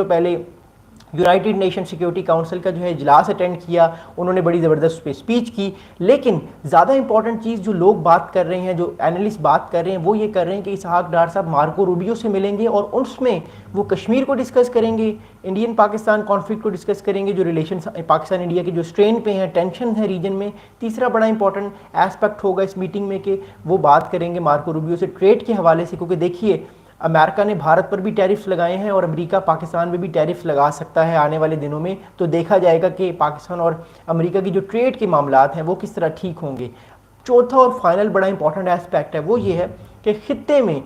پہلے United nation security council کا جو ہے اجلاس اٹینڈ کیا، انہوں نے بڑی زبردست اس پہ اسپیچ کی. لیکن زیادہ امپورٹنٹ چیز جو لوگ بات کر رہے ہیں، جو اینالسٹ بات کر رہے ہیں، وہ یہ کر رہے ہیں کہ اسحاق ڈار صاحب مارکو روبیو سے ملیں گے اور اس میں وہ کشمیر کو ڈسکس کریں گے، انڈین پاکستان کانفلکٹ کو ڈسکس کریں گے، جو ریلیشنز پاکستان انڈیا کے جو اسٹرین پہ ہیں، ٹینشن ہے ریجن میں. تیسرا بڑا امپورٹنٹ ایسپیکٹ ہوگا اس میٹنگ میں کہ وہ بات کریں گے مارکو روبیو سے ٹریڈ کے حوالے سے، کیونکہ دیکھیے امریکہ نے بھارت پر بھی ٹیرفز لگائے ہیں اور امریکہ پاکستان میں بھی ٹیرفز لگا سکتا ہے آنے والے دنوں میں. تو دیکھا جائے گا کہ پاکستان اور امریکہ کی جو ٹریڈ کے معاملات ہیں وہ کس طرح ٹھیک ہوں گے. چوتھا اور فائنل بڑا امپورٹنٹ ایسپیکٹ ہے وہ یہ ہے کہ خطے میں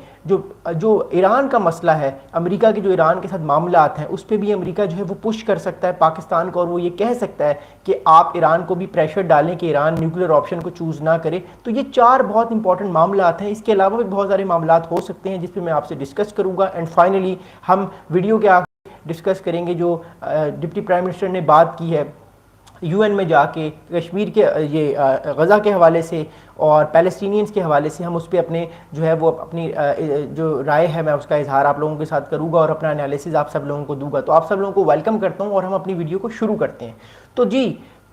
جو ایران کا مسئلہ ہے، امریکہ کے جو ایران کے ساتھ معاملات ہیں، اس پہ بھی امریکہ جو ہے وہ پش کر سکتا ہے پاکستان کو، اور وہ یہ کہہ سکتا ہے کہ آپ ایران کو بھی پریشر ڈالیں کہ ایران نیوکلیر آپشن کو چوز نہ کرے. تو یہ 4 بہت امپورٹنٹ معاملات ہیں. اس کے علاوہ بھی بہت سارے معاملات ہو سکتے ہیں جس پہ میں آپ سے ڈسکس کروں گا. اینڈ فائنلی ہم ویڈیو کے آخر ڈسکس کریں گے جو ڈپٹی پرائم منسٹر نے بات کی ہے یو این میں جا کے کشمیر کے یہ غزہ کے حوالے سے اور پیلسٹینینز کے حوالے سے. ہم اس پہ اپنے جو ہے وہ اپنی جو رائے ہے میں اس کا اظہار آپ لوگوں کے ساتھ کروں گا اور اپنا انالیسز آپ سب لوگوں کو دوں گا. تو آپ سب لوگوں کو ویلکم کرتا ہوں اور ہم اپنی ویڈیو کو شروع کرتے ہیں. تو جی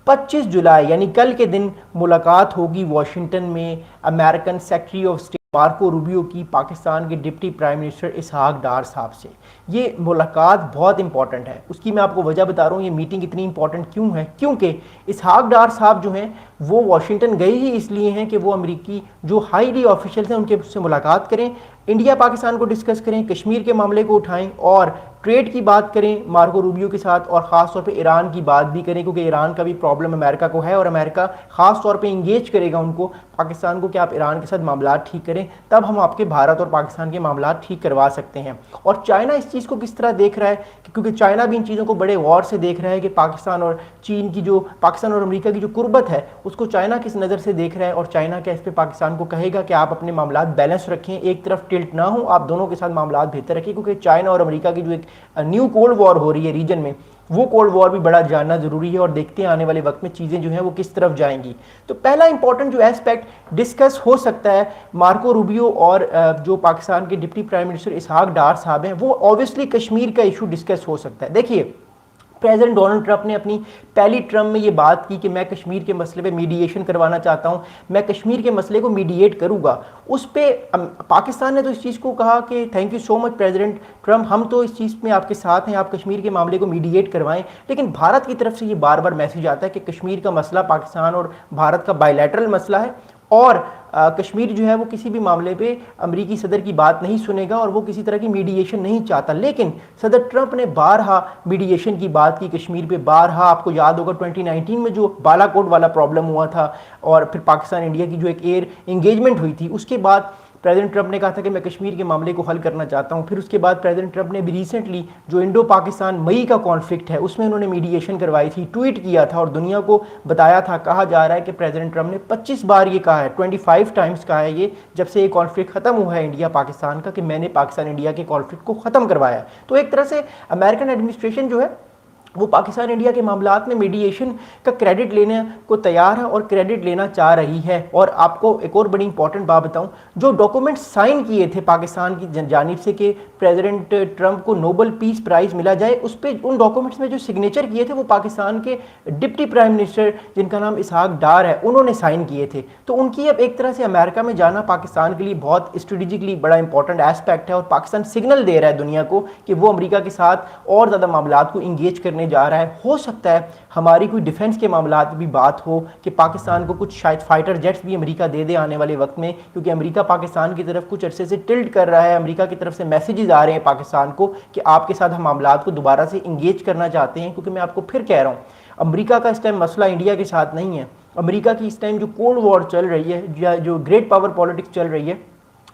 25 جولائی یعنی کل کے دن ملاقات ہوگی واشنگٹن میں American secretary of state Marco Rubio کی پاکستان کے deputy prime minister Ishaq Dar صاحب سے. یہ ملاقات بہت امپورٹنٹ ہے. اس کی میں آپ کو وجہ بتا رہا ہوں یہ میٹنگ اتنی امپورٹنٹ کیوں ہے. کیونکہ اسحاق ڈار صاحب جو ہیں وہ واشنگٹن گئے ہی اس لیے ہیں کہ وہ امریکی جو ہائی آفیشلز ہیں ان کے سے ملاقات کریں، انڈیا پاکستان کو ڈسکس کریں، کشمیر کے معاملے کو اٹھائیں اور ٹریڈ کی بات کریں مارکو روبیو کے ساتھ، اور خاص طور پہ ایران کی بات بھی کریں کیونکہ ایران کا بھی پرابلم امریکہ کو ہے اور امریکہ خاص طور پہ انگیج کرے گا ان کو پاکستان کو کہ آپ ایران کے ساتھ معاملات ٹھیک کریں، تب ہم آپ کے بھارت اور پاکستان کے معاملات ٹھیک کروا سکتے ہیں. اور چائنا اس چیز کو کس طرح دیکھ رہا ہے کیونکہ چائنا بھی ان چیزوں کو بڑے غور سے دیکھ رہا ہے کہ پاکستان اور چین کی جو پاکستان اور امریکہ کی جو قربت ہے اس کو چائنا کس نظر سے دیکھ رہا ہے، اور چائنا کیا اس پہ پاکستان کو کہے گا کہ آپ اپنے معاملات بیلنس رکھیں، ایک طرف ٹلٹ نہ ہوں، آپ دونوں کے ساتھ معاملات بہتر رکھیں. کیونکہ چائنا اور امریکہ کی جو ایک نیو کولڈ وار ہو رہی ہے ریجن میں، وہ کولڈ وار بھی بڑا جاننا ضروری ہے اور دیکھتے ہیں آنے والے وقت میں چیزیں جو ہیں وہ کس طرف جائیں گی. تو پہلا امپورٹنٹ جو ایسپیکٹ ڈسکس ہو سکتا ہے مارکو روبیو اور جو پاکستان کے deputy prime minister Ishaq Dar صاحب ہیں، وہ اوبویسلی کشمیر کا ایشو ڈسکس ہو سکتا ہے. دیکھیے پریزیڈنٹ ڈونلڈ ٹرمپ نے اپنی پہلی ٹرم میں یہ بات کی کہ میں کشمیر کے مسئلے پہ میڈیشن کروانا چاہتا ہوں، میں کشمیر کے مسئلے کو میڈییٹ کروں گا. اس پہ پاکستان نے تو اس چیز کو کہا کہ thank you so much president Trump, ہم تو اس چیز میں آپ کے ساتھ ہیں، آپ کشمیر کے معاملے کو میڈییٹ کروائیں. لیکن بھارت کی طرف سے یہ بار بار میسیج آتا ہے کہ کشمیر کا مسئلہ پاکستان اور بھارت کا بائی لیٹرل مسئلہ ہے اور کشمیر جو ہے وہ کسی بھی معاملے پہ امریکی صدر کی بات نہیں سنے گا اور وہ کسی طرح کی میڈییشن نہیں چاہتا. لیکن صدر ٹرمپ نے بارہا میڈییشن کی بات کی کشمیر پہ، بارہا. آپ کو یاد ہوگا 2019 میں جو بالا کوٹ والا پرابلم ہوا تھا اور پھر پاکستان انڈیا کی جو ایک ایئر انگیجمنٹ ہوئی تھی، اس کے بعد پریزیڈنٹ ٹرمپ نے کہا تھا کہ میں کشمیر کے معاملے کو حل کرنا چاہتا ہوں. پھر اس کے بعد پریزیڈنٹ ٹرمپ نے بھی ریسنٹلی جو انڈو پاکستان مئی کا کانفلکٹ ہے اس میں انہوں نے میڈییشن کروائی تھی، ٹویٹ کیا تھا اور دنیا کو بتایا تھا. کہا جا رہا ہے کہ پریزیڈنٹ ٹرمپ نے 25 بار یہ کہا ہے، 25 ٹائمز کہا ہے یہ جب سے یہ کانفلکٹ ختم ہوا ہے انڈیا پاکستان کا، کہ میں نے پاکستان انڈیا کے کانفلکٹ کو ختم کروایا. تو ایک طرح سے امریکن ایڈمنسٹریشن جو ہے وہ پاکستان انڈیا کے معاملات میں میڈییشن کا کریڈٹ لینے کو تیار ہے اور کریڈٹ لینا چاہ رہی ہے. اور آپ کو ایک اور بڑی امپورٹنٹ بات بتاؤں، جو ڈاکومنٹ سائن کیے تھے پاکستان کی جانب سے کہ پریزیڈنٹ ٹرمپ کو نوبل پیس پرائز ملا جائے، اس پہ ان ڈاکومنٹس میں جو سگنیچر کیے تھے وہ پاکستان کے ڈپٹی پرائم منسٹر جن کا نام اسحاق ڈار ہے انہوں نے سائن کیے تھے. تو ان کی اب ایک طرح سے امریکہ میں جانا پاکستان کے لیے بہت اسٹریٹجکلی بڑا امپورٹنٹ ایسپیکٹ ہے اور پاکستان سگنل دے رہا ہے دنیا کو کہ وہ امریکہ کے ساتھ اور زیادہ معاملات کو انگیج کرنے جا رہا ہے. ہو سکتا ہے ہماری کوئی ڈیفنس کے معاملات بھی بات ہو کہ پاکستان کو کچھ شاید فائٹر جیٹس بھی امریکہ دے دے آنے والے وقت میں، کیونکہ امریکہ پاکستان کی طرف کچھ عرصے سے ٹلٹ کر رہا ہے. امریکہ کی طرف سے میسیجز آ رہے ہیں پاکستان کو کہ آپ کے ساتھ ہم معاملات کو دوبارہ سے انگیج کرنا چاہتے ہیں. کیونکہ میں آپ کو پھر کہہ رہا ہوں امریکہ کا اس ٹائم مسئلہ انڈیا کے ساتھ نہیں ہے. امریکہ کی اس ٹائم جو کولڈ وار چل رہی ہے یا جو گریٹ پاور پالیٹکس چل رہی ہے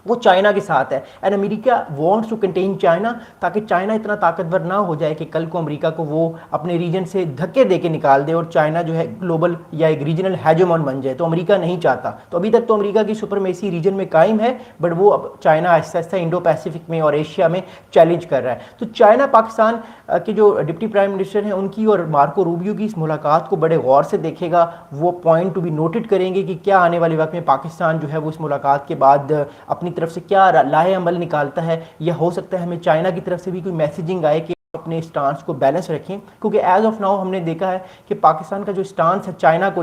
وہ چائنا کے ساتھ ہے. And America wants to contain China تاکہ چائنا اتنا طاقتور نہ ہو جائے کہ کل کو امریکہ کو وہ اپنے ریجن سے دھکے دے کے نکال دے اور چائنا جو ہے گلوبل یا ایک ریجنل ہیجمون بن جائے. تو امریکہ نہیں چاہتا. تو ابھی تک تو امریکہ کی سپرمیسی ریجن میں قائم ہے، بٹ وہ اب چائنا آہستہ آہستہ انڈو پیسیفک میں اور ایشیا میں چیلنج کر رہا ہے. تو چائنا پاکستان کے جو ڈپٹی پرائم منسٹر ہیں ان کی اور مارکو روبیو کی اس ملاقات کو بڑے غور سے دیکھے گا. وہ پوائنٹ ٹو بی نوٹڈ کریں گے کہ کیا آنے والے وقت میں پاکستان جو ہے وہ اس ملاقات کے بعد اپنی طرف سے کیا لائحہ عمل نکالتا ہے، یا ہو سکتا ہے ہمیں چائنا کی طرف سے بھی کوئی میسیجنگ آئے کہ اپنے اسٹانس کو بیلنس رکھیں، کیونکہ ایز آف ناؤ ہم نے دیکھا ہے کہ پاکستان کا جو اسٹانس ہے چائنا کو